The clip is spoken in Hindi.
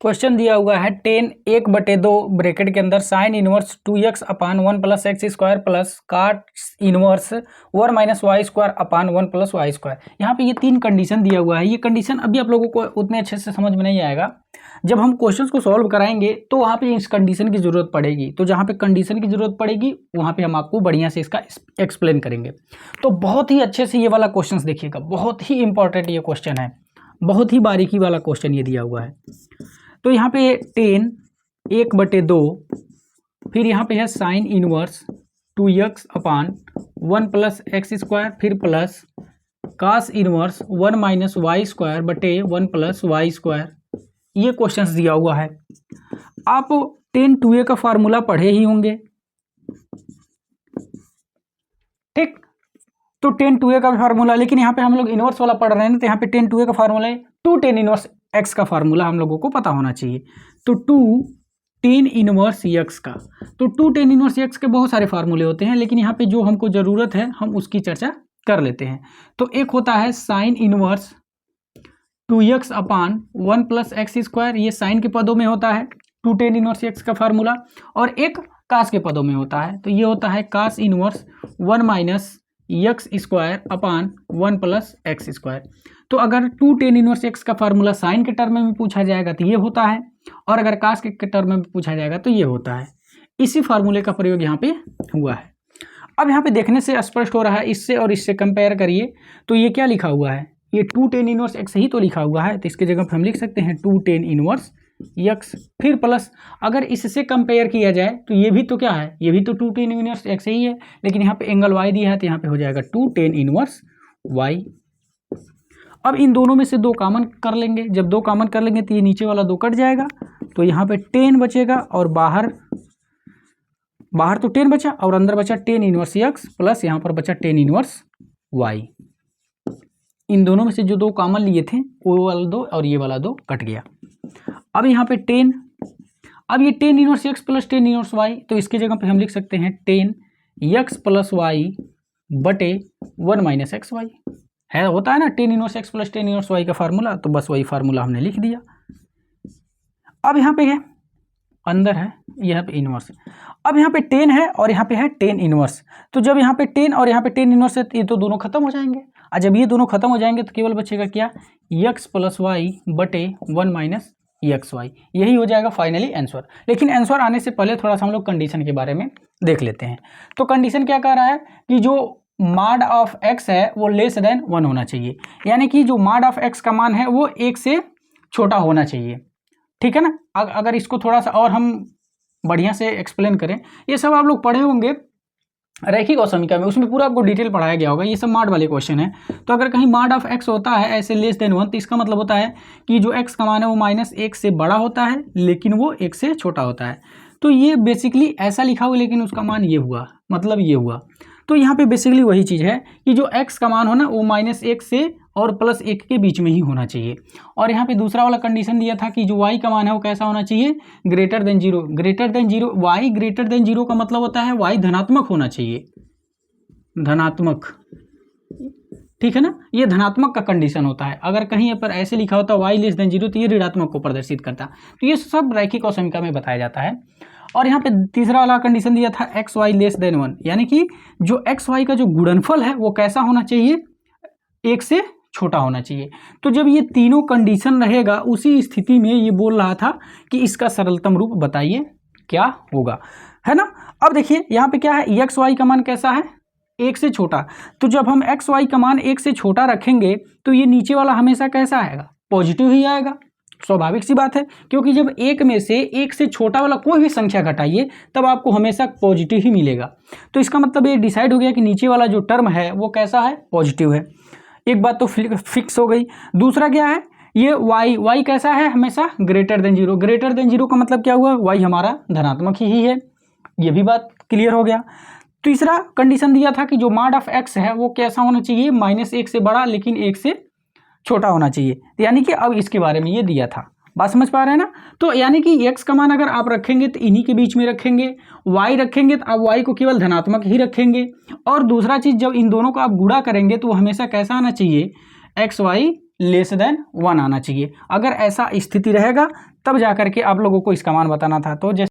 क्वेश्चन दिया हुआ है 10 1/2 ब्रैकेट के अंदर sine inverse 2x upon 1 plus x square plus cot inverse 1 minus y square upon 1 plus y square. यहाँ पे ये तीन कंडीशन दिया हुआ है। ये कंडीशन अभी आप लोगों को उतने अच्छे से समझ में नहीं आएगा। जब हम क्वेश्चंस को सॉल्व कराएंगे तो वहाँ पे इस कंडीशन की जरूरत पड़ेगी। तो जहाँ पे कंडीशन की जरूरत पड़ेगी वहाँ पे हम आपको बढ़िया से इसका एक्सप्लेन करेंगे। तो बहुत ही अच्छे से ये वाला क्वेश्चन देखिएगा, बहुत ही इंपॉर्टेंट ये क्वेश्चन है, बहुत ही बारीकी वाला क्वेश्चन ये दिया हुआ है। तो यहाँ पे 10 1/2, फिर यहाँ पे है sine inverse 2x upon 1 plus x square, फिर plus cos inverse 1 minus y square बटे 1 प्लस वाई स्क्वायर। ये क्वेश्चंस दिया हुआ है। आप 10 2a का फार्मूला पढ़े ही होंगे, ठीक। तो 10 2a का फार्मूला, लेकिन यहाँ पे हम लोग इनवर्स वाला पढ़ रहे हैं ना, तो यहाँ पे 10 2a का फार्मूला है 2 tan इनवर्स x का फार्मूला हम लोगों को पता होना चाहिए। तो 2 tan इनवर्स x का, तो 2 tan इनवर्स x के बहुत सारे फार्मूले होते हैं, लेकिन यहाँ पे जो हमको ज़रूरत है हम उसकी चर्चा कर लेते हैं। तो एक होता है sine inverse 2x upon 1 plus x square, ये साइन के पदों में होता है 2 tan इनवर्स x का फार्मूला, और एक कास के पदों में होता है, तो ये होता है cos inverse 1 minus x square upon 1 plus x square. तो अगर 2 tan इनवर्स x का फार्मूला साइन के टर्म में पूछा जाएगा तो ये होता है, और अगर कास के टर्म में पूछा जाएगा तो ये होता है। इसी फार्मूले का प्रयोग यहाँ पे हुआ है। अब यहाँ पे देखने से स्पष्ट हो रहा है, इससे और इससे कंपेयर करिए तो ये क्या लिखा हुआ है, ये 2 tan इनवर्स x ही तो लिखा हुआ है, तो इसके जगह पर हम लिख सकते हैं 2 tan इनवर्स x, फिर प्लस अगर इससे कंपेयर किया जाए तो ये भी तो क्या है, ये भी तो 2 tan इनवर्स x ही है, लेकिन यहाँ पे एंगल y दिया है तो यहाँ पे हो जाएगा 2 tan इनवर्स y। अब इन दोनों में से 2 कॉमन कर लेंगे, जब 2 कॉमन कर लेंगे तो ये नीचे वाला 2 कट जाएगा, तो यहाँ पे 10 बचेगा, और बाहर तो 10 बचा और अंदर बचा tan इनवर्स x प्लस यहाँ पर बचा tan इनवर्स y। इन दोनों में से जो 2 कॉमन लिए थे वो वाला 2 और ये वाला 2 कट गया। अब यहाँ पे 10, अब ये tan inverse x plus tan inverse y, तो इसके जगह पे हम लिख सकते हैं tan x प्लस y बटे 1 माइनस एक्स वाई है, होता है ना tan inverse x plus tan inverse y का फार्मूला, तो बस वही फार्मूला हमने लिख दिया। अब यहाँ पे है अंदर है, यहाँ पे इनवर्स, अब यहाँ पे 10 है और यहाँ पे है tan इनवर्स, तो जब यहाँ पे 10 और यहाँ पे tan इनवर्स है तो ये तो दोनों खत्म हो जाएंगे, और जब ये दोनों खत्म हो जाएंगे तो केवल बचेगा क्या, x प्लस वाई बटे 1 माइनस एक्स वाई। यही हो जाएगा फाइनली आंसर। लेकिन आंसर आने से पहले थोड़ा सा हम लोग कंडीशन के बारे में देख लेते हैं। तो कंडीशन क्या कह रहा है कि जो मॉड ऑफ x है वो लेस देन 1 होना चाहिए, यानी कि जो मॉड ऑफ x का मान है वो 1 से छोटा होना चाहिए, ठीक है ना। अगर इसको थोड़ा सा और हम बढ़िया से एक्सप्लेन करें, ये सब आप लोग पढ़े होंगे रैखिक और समीकरण में, उसमें पूरा आपको डिटेल पढ़ाया गया होगा, ये सब मॉड वाले क्वेश्चन है। तो अगर कहीं मॉड ऑफ x होता है ऐसे लेस देन 1, तो इसका मतलब होता है कि जो x का मान है वो -1 से बड़ा होता है लेकिन वो 1 से छोटा होता है। तो ये बेसिकली ऐसा लिखा हुआ लेकिन उसका मान ये हुआ, मतलब ये हुआ। तो यहाँ पे बेसिकली वही चीज़ है कि जो x का मान हो ना वो -1 से और +1 के बीच में ही होना चाहिए। और यहाँ पे दूसरा वाला कंडीशन दिया था कि जो y का मान है वो कैसा होना चाहिए, greater than 0, greater than 0, y greater than 0 का मतलब होता है y धनात्मक होना चाहिए, धनात्मक, ठीक है ना। ये धनात्मक का कंडीशन होता है। अगर कहीं पर ऐसे लिखा होता y लेस देन 0 तो ये ऋणात्मक को प्रदर्शित करता। तो ये सब रैखिक और समीकरण में बताया जाता है। और यहाँ पे तीसरा वाला कंडीशन दिया था एक्स वाई लेस देन 1, यानी कि जो एक्स वाई का जो गुणनफल है वो कैसा होना चाहिए, 1 से छोटा होना चाहिए। तो जब ये तीनों कंडीशन रहेगा उसी स्थिति में ये बोल रहा था कि इसका सरलतम रूप बताइए क्या होगा, है ना। अब देखिए यहाँ पे क्या है, एक्स वाई का मान कैसा है, 1 से छोटा। तो जब हम एक्स वाई का मान 1 से छोटा रखेंगे तो ये नीचे वाला हमेशा कैसा आएगा, पॉजिटिव ही आएगा। स्वाभाविक सी बात है, क्योंकि जब 1 में से 1 से छोटा वाला कोई भी संख्या घटाइए तब आपको हमेशा पॉजिटिव ही मिलेगा। तो इसका मतलब ये डिसाइड हो गया कि नीचे वाला जो टर्म है वो कैसा है, पॉजिटिव है। एक बात तो फिक्स हो गई। दूसरा क्या है, ये y कैसा है, हमेशा ग्रेटर देन 0, ग्रेटर देन 0 का मतलब क्या हुआ, y हमारा धनात्मक ही है, ये भी बात क्लियर हो गया। तीसरा कंडीशन दिया था कि जो मॉड ऑफ x है वो कैसा होना चाहिए, -1 से बड़ा लेकिन 1 से छोटा होना चाहिए, यानी कि अब इसके बारे में ये दिया था। बात समझ पा रहे हैं ना। तो यानी कि x का मान अगर आप रखेंगे तो इन्हीं के बीच में रखेंगे, y रखेंगे तो आप y को केवल धनात्मक ही रखेंगे। और दूसरा चीज़, जब इन दोनों को आप गुणा करेंगे तो हमेशा कैसा आना चाहिए, एक्स वाई लेस देन 1 आना चाहिए। अगर ऐसा स्थिति रहेगा तब जा करके आप लोगों को इसका मान बताना था। तो जैसे